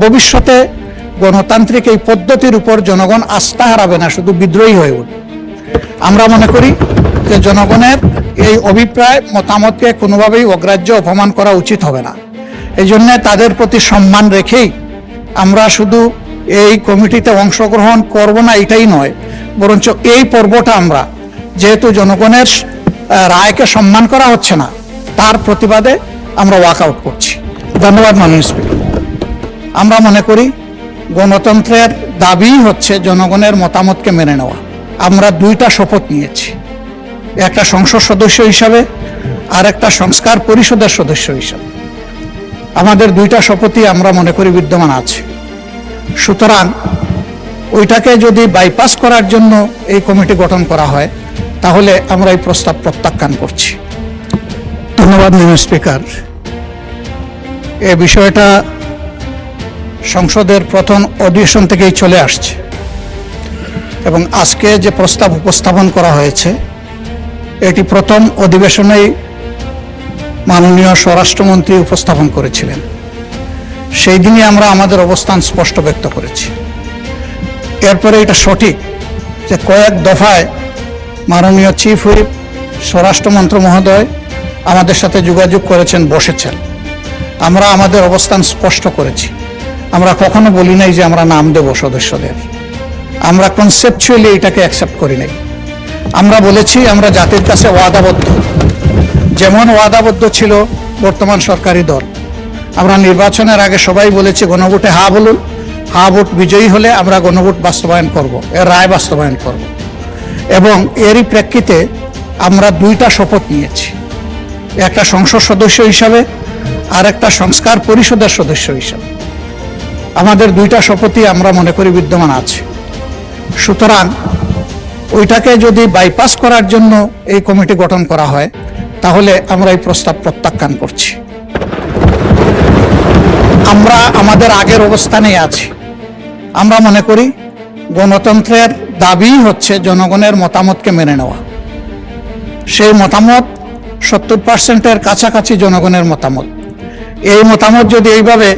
ভবিষ্যতে গণতান্ত্রিক এই পদ্ধতির উপর জনগণ আস্থা হারাবে না, শুধু বিদ্রোহী হয়ে উঠবে। আমরা মনে করি যে জনগণের এই অভিপ্রায় মতামতকে কোনোভাবেই অগ্রাহ্য অপমান করা উচিত হবে না। এই জন্য তাদের প্রতি সম্মান রেখেই আমরা শুধু এই কমিটিতে অংশগ্রহণ করব না এটাই নয়, বরঞ্চ এই পর্বটা আমরা যেহেতু জনগণের রায়কে সম্মান করা হচ্ছে না তার প্রতিবাদে আমরা ওয়াকআউট করছি। ধন্যবাদ মাননীয় স্পিকার। আমরা মনে করি গণতন্ত্রের দাবি হচ্ছে জনগণের মতামতকে মেনে নেওয়া। আমরা দুইটা শপথ নিয়েছি, একটা সংসদ সদস্য হিসাবে আর একটা সংস্কার পরিষদের সদস্য হিসাবে। আমাদের দুইটা শপথই আমরা মনে করি বিদ্যমান আছে। সুতরাং ওইটাকে যদি বাইপাস করার জন্য এই কমিটি গঠন করা হয় তাহলে আমরা এই প্রস্তাব প্রত্যাখ্যান করছি। ধন্যবাদ মাননীয় স্পিকার। এই বিষয়টা সংসদের প্রথম অধিবেশন থেকেই চলে আসছে এবং আজকে যে প্রস্তাব উপস্থাপন করা হয়েছে এটি প্রথম অধিবেশনেই মাননীয় স্বরাষ্ট্রমন্ত্রী উপস্থাপন করেছিলেন। সেই দিনই আমরা আমাদের অবস্থান স্পষ্ট ব্যক্ত করেছি। এরপরে এটা সঠিক যে কয়েক দফায় মাননীয় চিফ হুইপ স্বরাষ্ট্রমন্ত্রী মহোদয় আমাদের সাথে যোগাযোগ করেছেন, বসেছেন। আমরা আমাদের অবস্থান স্পষ্ট করেছি। আমরা কখনো বলি নাই যে আমরা নাম দেব সদস্যদের। আমরা কনসেপচুয়ালি এটাকে অ্যাকসেপ্ট করি নাই। আমরা বলেছি আমরা জাতির কাছে ওয়াদাবদ্ধ, যেমন ওয়াদাবদ্ধ ছিল বর্তমান সরকারি দল। আমরা নির্বাচনের আগে সবাই বলেছি গণভোটে হা বলুন, হা ভোট বিজয়ী হলে আমরা গণভোট বাস্তবায়ন করব, এর রায় বাস্তবায়ন করব। এবং এরই প্রেক্ষিতে আমরা দুইটা শপথ নিয়েছি, একটা সংসদ সদস্য হিসাবে আর একটা সংস্কার পরিষদের সদস্য হিসাবে। আমাদের দুইটা শপথই আমরা মনে করি বিদ্যমান আছে। সুতরাং ওইটাকে যদি বাইপাস করার জন্য এই কমিটি গঠন করা হয় তাহলে আমরা এই প্রস্তাব প্রত্যাখ্যান করছি। আমরা আমাদের আগের অবস্থানেই আছি। আমরা মনে করি গণতন্ত্রের দাবি হচ্ছে জনগণের মতামতকে মেনে নেওয়া। সেই মতামত 70%-এর কাছাকাছি জনগণের মতামত। এই মতামত যদি এইভাবে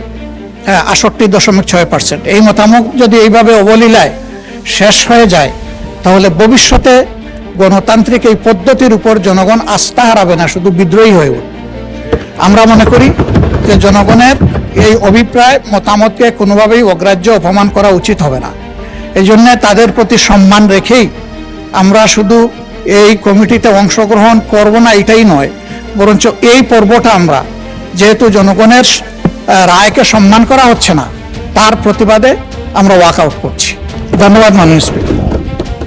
68.6%, এই মতামত যদি এইভাবে অবলীলায় শেষ হয়ে যায় তাহলে ভবিষ্যতে গণতান্ত্রিক এই পদ্ধতির উপর জনগণ আস্থা হারাবে না, শুধু বিদ্রোহী হয়ে উঠবে। আমরা মনে করি যে জনগণের এই অভিপ্রায় মতামতকে কোনোভাবেই অগ্রাহ্য অপমান করা উচিত হবে না। এই জন্য তাদের প্রতি সম্মান রেখেই আমরা শুধু এই কমিটিতে অংশগ্রহণ করব না এটাই নয়, বরঞ্চ এই পর্বটা আমরা যেহেতু জনগণের রায়কে সম্মান করা হচ্ছে না তার প্রতিবাদে আমরা ওয়াকআউট করছি। ধন্যবাদ মাননীয় স্পিকার।